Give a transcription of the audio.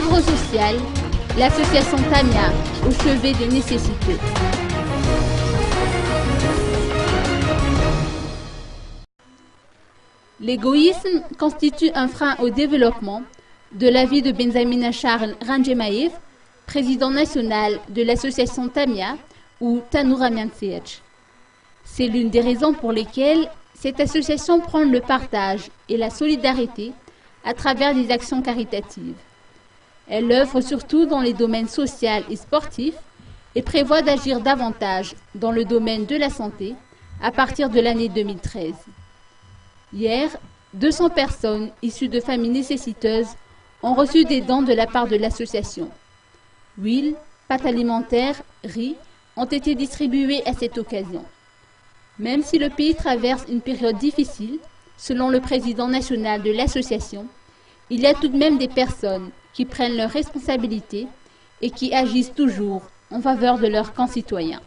œuvre sociale, l'association Tamia au chevet des nécessités. L'égoïsme constitue un frein au développement, de l'avis de Benzamina Charles Ranjemaev, président national de l'association Tamia ou Tanoura Miantsiech. C'est l'une des raisons pour lesquelles cette association prône le partage et la solidarité à travers des actions caritatives. Elle œuvre surtout dans les domaines social et sportifs et prévoit d'agir davantage dans le domaine de la santé à partir de l'année 2013. Hier, 200 personnes issues de familles nécessiteuses ont reçu des dons de la part de l'association. Huile, pâtes alimentaires, riz ont été distribués à cette occasion. Même si le pays traverse une période difficile, selon le président national de l'association, il y a tout de même des personnes qui prennent leurs responsabilités et qui agissent toujours en faveur de leurs concitoyens.